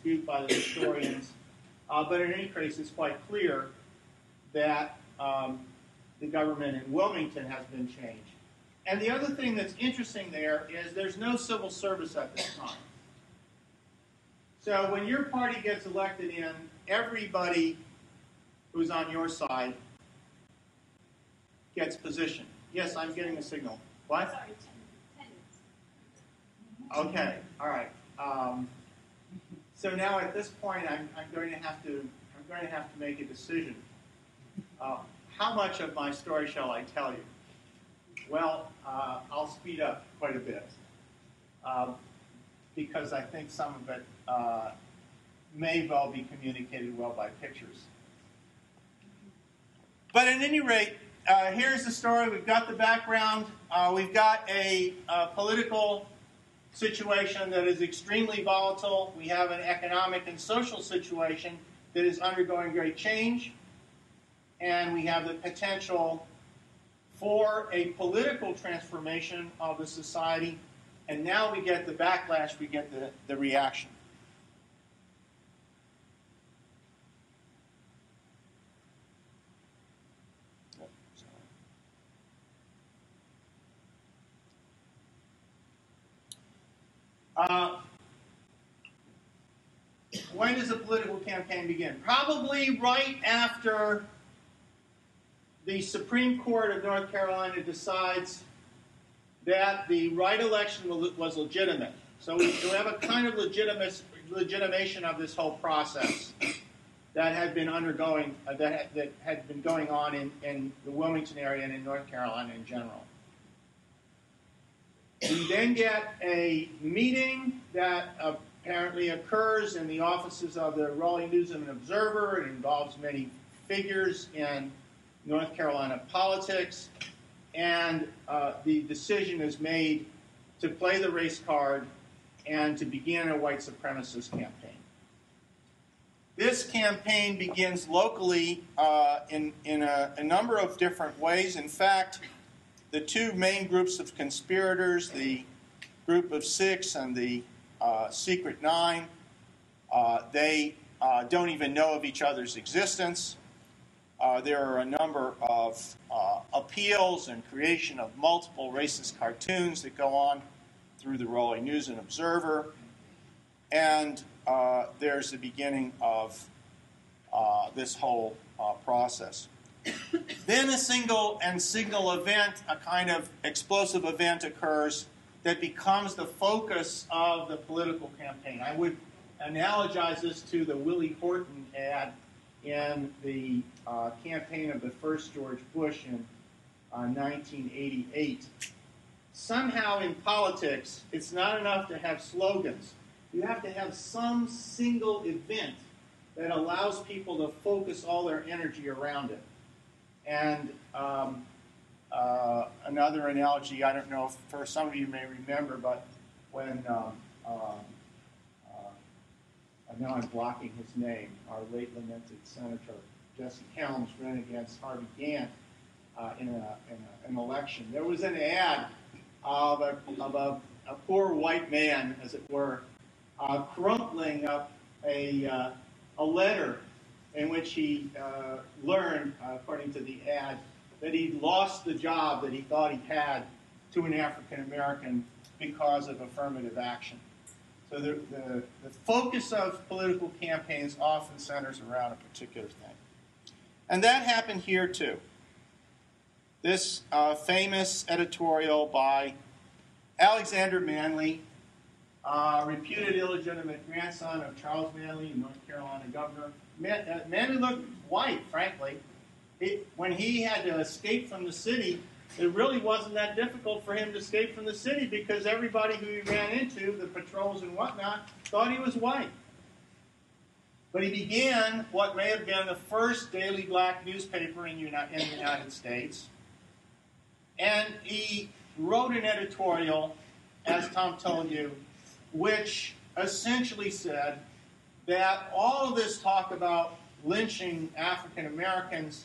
dispute by the historians. But in any case, it's quite clear that the government in Wilmington has been changed. And the other thing that's interesting there is there's no civil service at this time. So when your party gets elected in, everybody who's on your side gets positioned. Yes, I'm getting a signal. What? Sorry, 10 minutes. Okay, all right. So now at this point, I'm going to have to make a decision. How much of my story shall I tell you? Well, I'll speed up quite a bit because I think some of it may well be communicated well by pictures. But at any rate, here's the story. We've got the background. We've got a political situation that is extremely volatile. We have an economic and social situation that is undergoing great change. And we have the potential for a political transformation of the society. And now we get the backlash, we get the reaction. When does a political campaign begin? Probably right after the Supreme Court of North Carolina decides that the right election was legitimate. So we have a kind of legitimation of this whole process that had been undergoing, that had been going on in the Wilmington area and in North Carolina in general. We then get a meeting that apparently occurs in the offices of the Raleigh News and Observer. It involves many figures in North Carolina politics, and the decision is made to play the race card and to begin a white supremacist campaign. This campaign begins locally in a number of different ways. In fact, the two main groups of conspirators, the Group of Six and the Secret Nine, they don't even know of each other's existence. There are a number of appeals and creation of multiple racist cartoons that go on through the Raleigh News and Observer. And there's the beginning of this whole process. Then a single and signal event, a kind of explosive event occurs that becomes the focus of the political campaign. I would analogize this to the Willie Horton ad in the campaign of the first George Bush in 1988. Somehow in politics, it's not enough to have slogans. You have to have some single event that allows people to focus all their energy around it. And another analogy, I don't know if for some of you may remember, but when, now I'm blocking his name, our late lamented Senator Jesse Helms ran against Harvey Gantt in an election. There was an ad of a poor white man, as it were, crumpling up a letter in which he learned, according to the ad, that he'd lost the job that he thought he had to an African American because of affirmative action. So the focus of political campaigns often centers around a particular thing. And that happened here too. This famous editorial by Alexander Manly, reputed illegitimate grandson of Charles Manly, North Carolina governor. Manly looked white, frankly. When he had to escape from the city, it really wasn't that difficult for him to escape from the city because everybody who he ran into, the patrols and whatnot, thought he was white. But he began what may have been the first daily black newspaper in the United States. And he wrote an editorial, as Tom told you, which essentially said that all of this talk about lynching African Americans,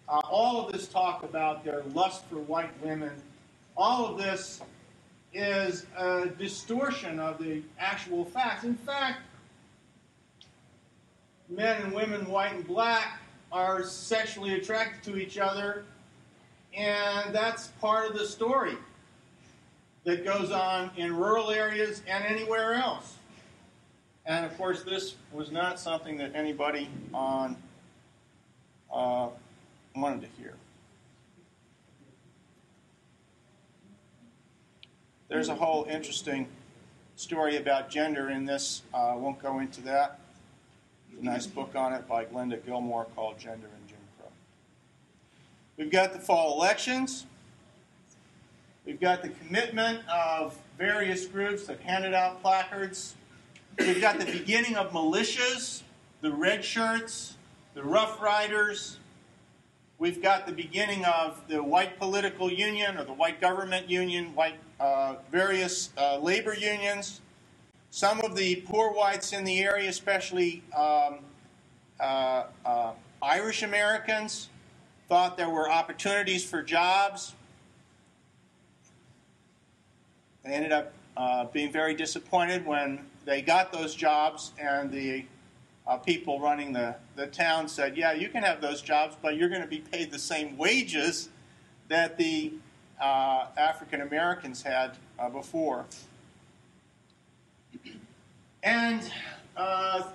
all of this talk about their lust for white women, all of this is a distortion of the actual facts. In fact, men and women, white and black, are sexually attracted to each other, and that's part of the story that goes on in rural areas and anywhere else. And of course, this was not something that anybody on wanted to hear. There's a whole interesting story about gender in this. I won't go into that. There's a nice book on it by Glenda Gilmore called Gender and Jim Crow. We've got the fall elections. We've got the commitment of various groups that handed out placards. We've got the beginning of militias, the red shirts, the Rough Riders. We've got the beginning of the white political union or the white government union, various labor unions. Some of the poor whites in the area, especially Irish Americans, thought there were opportunities for jobs. They ended up being very disappointed when they got those jobs, and the people running the town said, yeah, you can have those jobs, but you're going to be paid the same wages that the African Americans had before. And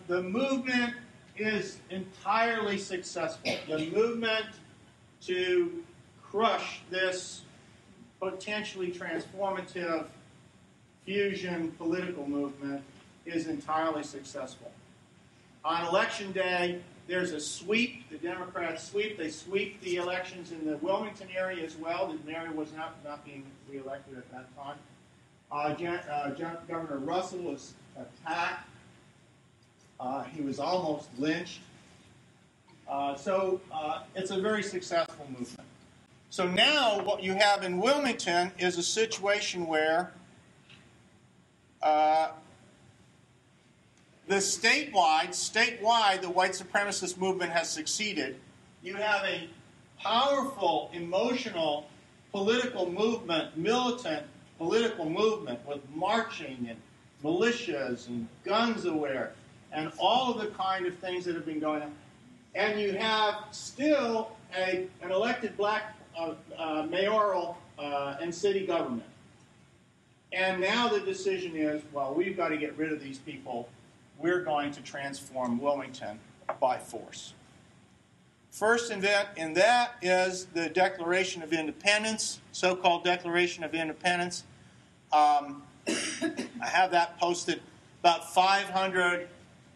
the movement is entirely successful. The movement to crush this potentially transformative fusion political movement is entirely successful. On election day, there's a sweep. The Democrats sweep. They sweep the elections in the Wilmington area as well. The mayor was not being reelected at that time. Governor Russell was attacked. He was almost lynched. So it's a very successful movement. So now what you have in Wilmington is a situation where the statewide, the white supremacist movement has succeeded. You have a powerful, emotional, political movement, militant political movement with marching and militias and guns aware and all of the kind of things that have been going on. And you have still an elected black mayoral and city government. And now the decision is, well, we've got to get rid of these people. We're going to transform Wilmington by force. First event in that is the Declaration of Independence, so-called Declaration of Independence. I have that posted, about 500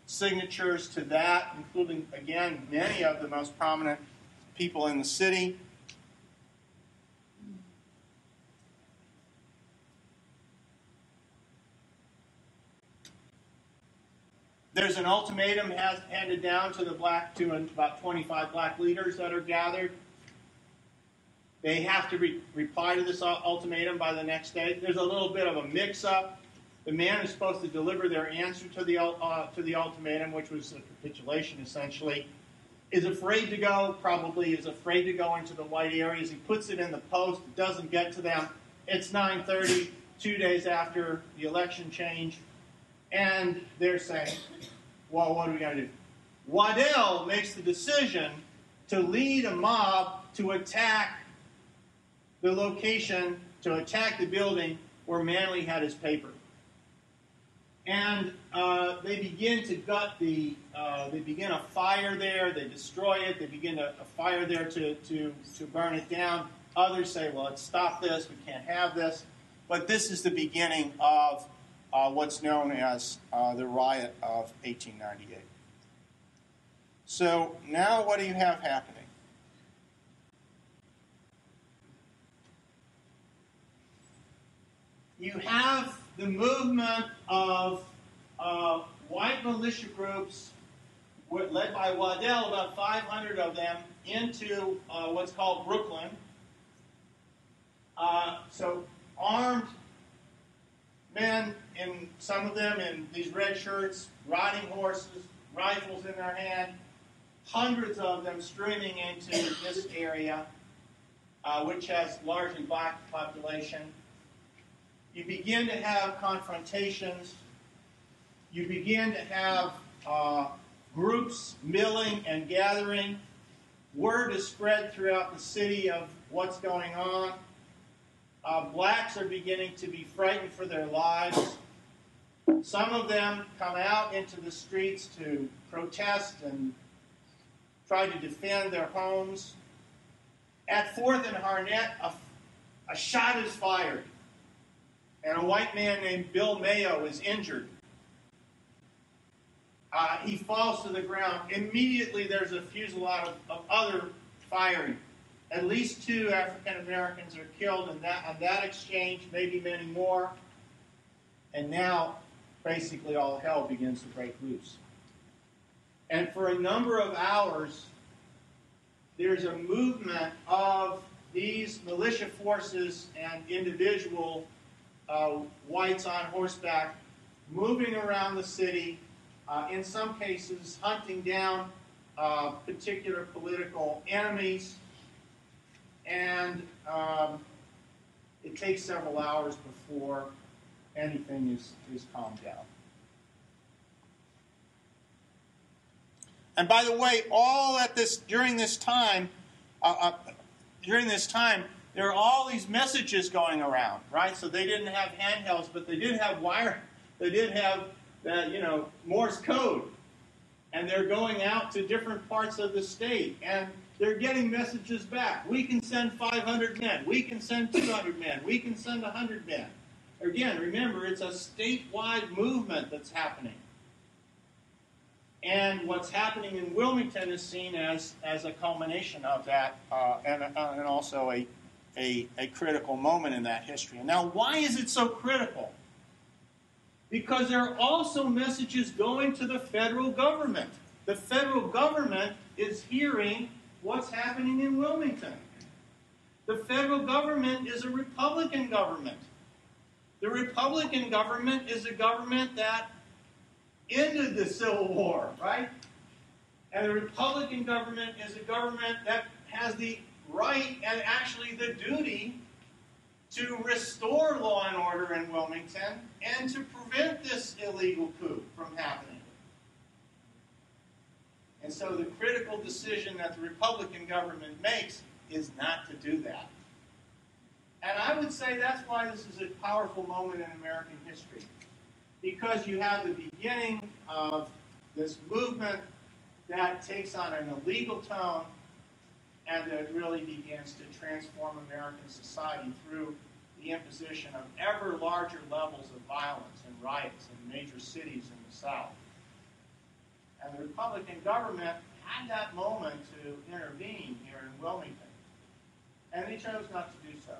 signatures to that, including, again, many of the most prominent people in the city. There's an ultimatum handed down to about 25 black leaders that are gathered. They have to reply to this ultimatum by the next day. There's a little bit of a mix-up. The man who's supposed to deliver their answer to the ultimatum, which was a capitulation essentially, is afraid to go, probably is afraid to go into the white areas. He puts it in the post. It doesn't get to them. It's 9:30, 2 days after the election change. And they're saying, well, what are we going to do? Waddell makes the decision to lead a mob to attack the location, to attack the building where Manley had his paper. And they begin to they begin a fire there, they destroy it, they begin a fire there to burn it down. Others say, well, let's stop this, we can't have this. But this is the beginning of what's known as the riot of 1898. So now what do you have happening? You have the movement of white militia groups led by Waddell, about 500 of them, into what's called Brooklyn. So armed men, in some of them in these red shirts, riding horses, rifles in their hand, hundreds of them streaming into this area, which has largely black population. You begin to have confrontations. You begin to have groups milling and gathering. Word is spread throughout the city of what's going on. Blacks are beginning to be frightened for their lives. Some of them come out into the streets to protest and try to defend their homes. At 4th and Harnett, a shot is fired, and a white man named Bill Mayo is injured. He falls to the ground. Immediately there's a fusillade of other firing. At least 2 African Americans are killed in that exchange, maybe many more. And now, basically, all hell begins to break loose. And for a number of hours, there's a movement of these militia forces and individual whites on horseback moving around the city, in some cases hunting down particular political enemies. And it takes several hours before anything is calmed down. And by the way, during this time, there are all these messages going around, right? So they didn't have handhelds, but they did have wire. They did have Morse code, and they're going out to different parts of the state, and they're getting messages back. We can send 500 men. We can send 200 men. We can send 100 men. Again, remember, it's a statewide movement that's happening. And what's happening in Wilmington is seen as a culmination of that, and also a critical moment in that history. And now, why is it so critical? Because there are also messages going to the federal government. The federal government is hearing what's happening in Wilmington. The federal government is a Republican government. The Republican government is a government that ended the Civil War, right? And the Republican government is a government that has the right and actually the duty to restore law and order in Wilmington and to prevent this illegal coup from happening. And so the critical decision that the Republican government makes is not to do that. And I would say that's why this is a powerful moment in American history. Because you have the beginning of this movement that takes on an illegal tone and that really begins to transform American society through the imposition of ever larger levels of violence and riots in major cities in the South. And the Republican government had that moment to intervene here in Wilmington. And they chose not to do so.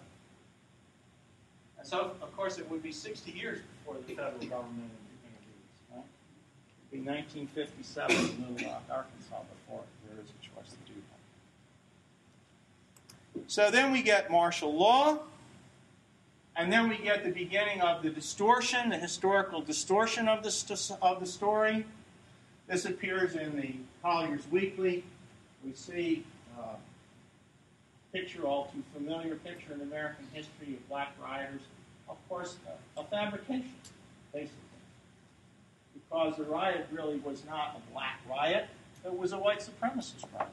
And so, of course, it would be 60 years before the federal government intervenes. Right? It would be 1957 in Little Rock, Arkansas, before there is a choice to do that. So then we get martial law, and then we get the beginning of the distortion, the historical distortion of the story. This appears in the Collier's Weekly. We see a picture, all too familiar picture in American history of black rioters. Of course, a fabrication, basically. Because the riot really was not a black riot. It was a white supremacist riot.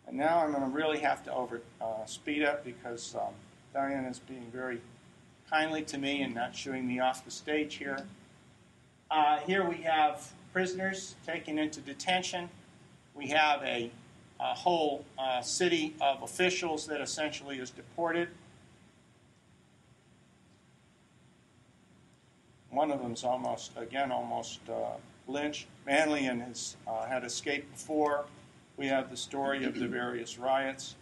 And now I'm going to really have to speed up because Diane is being very kindly to me and not shooing me off the stage here. Here we have prisoners taken into detention. We have a whole city of officials that essentially is deported. One of them is almost lynched. Manlian has had escaped before. We have the story of the various riots.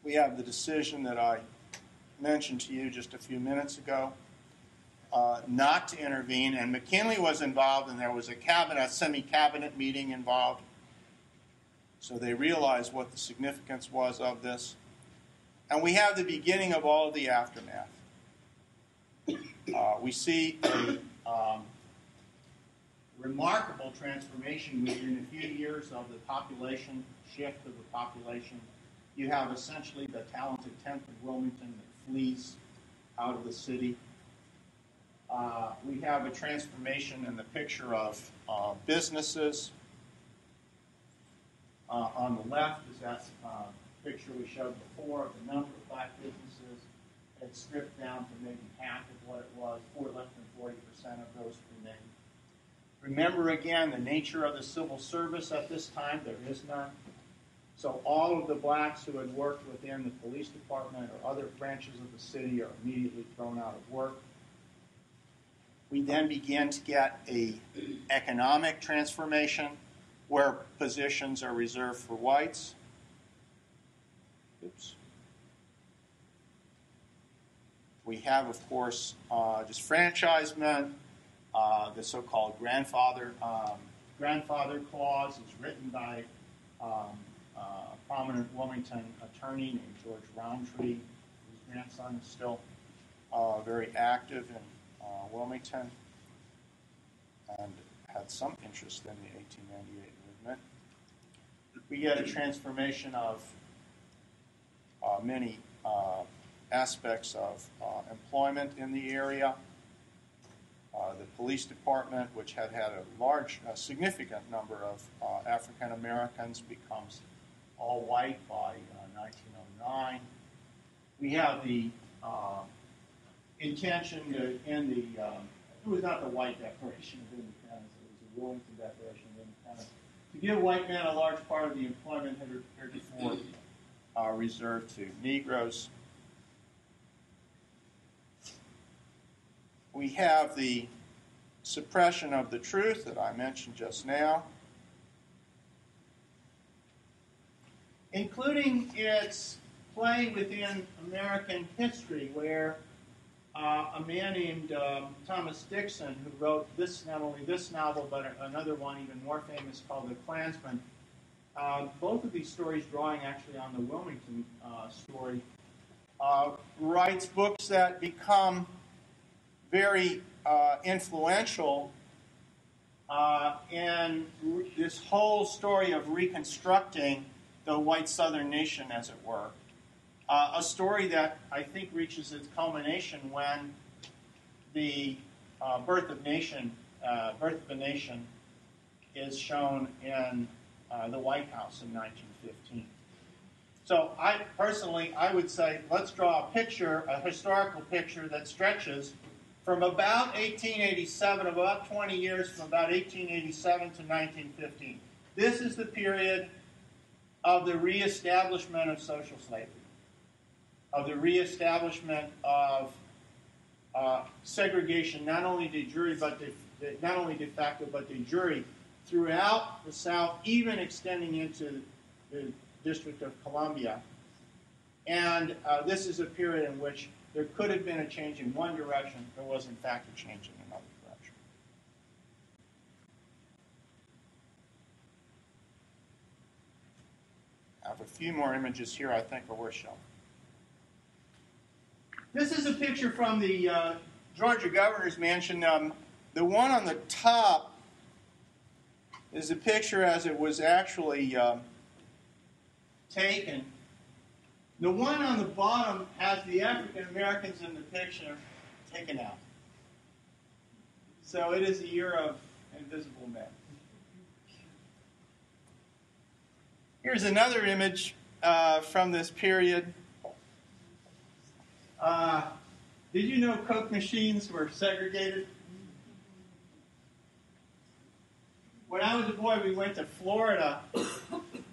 We have the decision that I mentioned to you just a few minutes ago, not to intervene. And McKinley was involved, and there was a semi-cabinet meeting involved. So they realized what the significance was of this. And we have the beginning of all of the aftermath. We see a remarkable transformation within a few years of the population shift of the population. You have essentially the talented 10th of Wilmington that flees out of the city. We have a transformation in the picture of businesses. On the left is that picture we showed before of the number of black businesses. It's stripped down to maybe half of what it was, less than 40% of those remain. Remember again the nature of the civil service at this time, there is none. So all of the blacks who had worked within the police department or other branches of the city are immediately thrown out of work. We then begin to get an economic transformation where positions are reserved for whites. Oops. We have, of course, disfranchisement. The so-called grandfather clause is written by a prominent Wilmington attorney named George Roundtree, whose grandson is still very active in Wilmington and had some interest in the 1898 movement. We get a transformation of many aspects of employment in the area. The police department, which had a significant number of African Americans, becomes all white by 1909. We have the intention to end the, it was not the White Declaration of Independence, it was the Wilmington Declaration of Independence, to give white men a large part of the employment heretofore reserved to Negroes. We have the suppression of the truth that I mentioned just now, including its play within American history, where a man named Thomas Dixon, who wrote not only this novel, but another one even more famous called The Klansman, both of these stories drawing actually on the Wilmington story, writes books that become very influential in this whole story of reconstructing the white Southern nation, as it were. A story that I think reaches its culmination when the birth of a nation is shown in the White House in 1915. So I would say, let's draw a historical picture that stretches from about 1887, about 20 years, from about 1887 to 1915. This is the period of the reestablishment of social slavery, of the reestablishment of segregation, not only de jure, not only de facto, but de jure, throughout the South, even extending into the District of Columbia. And this is a period in which there could have been a change in one direction. There was, in fact, a change in another direction. I have a few more images here I think are worth showing. This is a picture from the Georgia Governor's Mansion. The one on the top is a picture as it was actually taken. The one on the bottom has the African Americans in the picture taken out. So it is a year of invisible men. Here's another image from this period. Did you know Coke machines were segregated? When I was a boy, we went to Florida,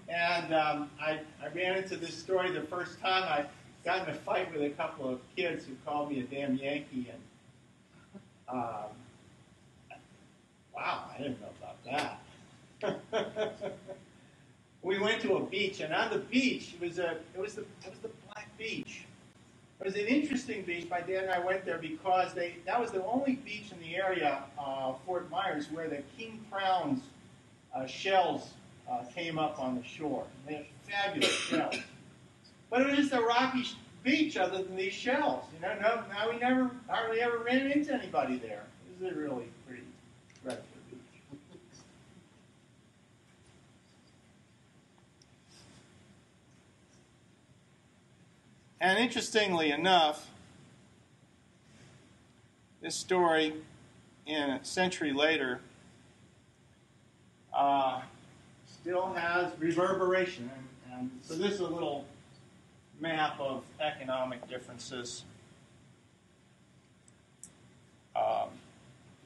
and I ran into this story the first time. I got in a fight with a couple of kids who called me a damn Yankee, and wow, I didn't know about that. We went to a beach, and on the beach it was the Black Beach. It was an interesting beach. My dad and I went there because that was the only beach in the area, Fort Myers, where the king crowns shells came up on the shore. They had fabulous shells. But it was just a rocky beach other than these shells. We never hardly ever ran into anybody there. It was a really pretty dreadful beach. And interestingly enough, this story, in a century later, still has reverberation. And so this is a little map of economic differences.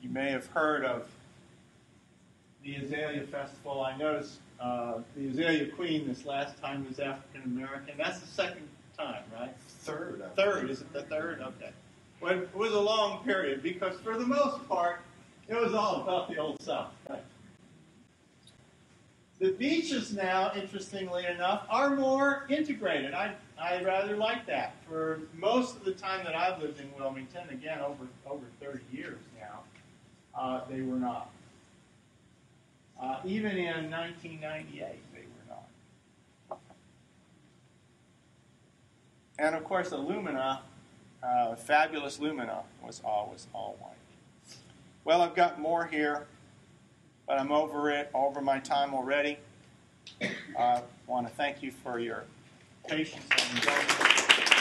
You may have heard of the Azalea Festival. I noticed the Azalea Queen this last time was African American. That's the second time, right? Third. Third. Is it the third? Okay. Well, it was a long period because for the most part, it was all about the Old South. Right? The beaches now, interestingly enough, are more integrated. I rather like that. For most of the time that I've lived in Wilmington, again, over 30 years now, they were not. Even in 1998, they were not. And of course, the Lumina, fabulous Lumina, was always all white. Well, I've got more here, but I'm over my time already. I want to thank you for your patience and indulgence.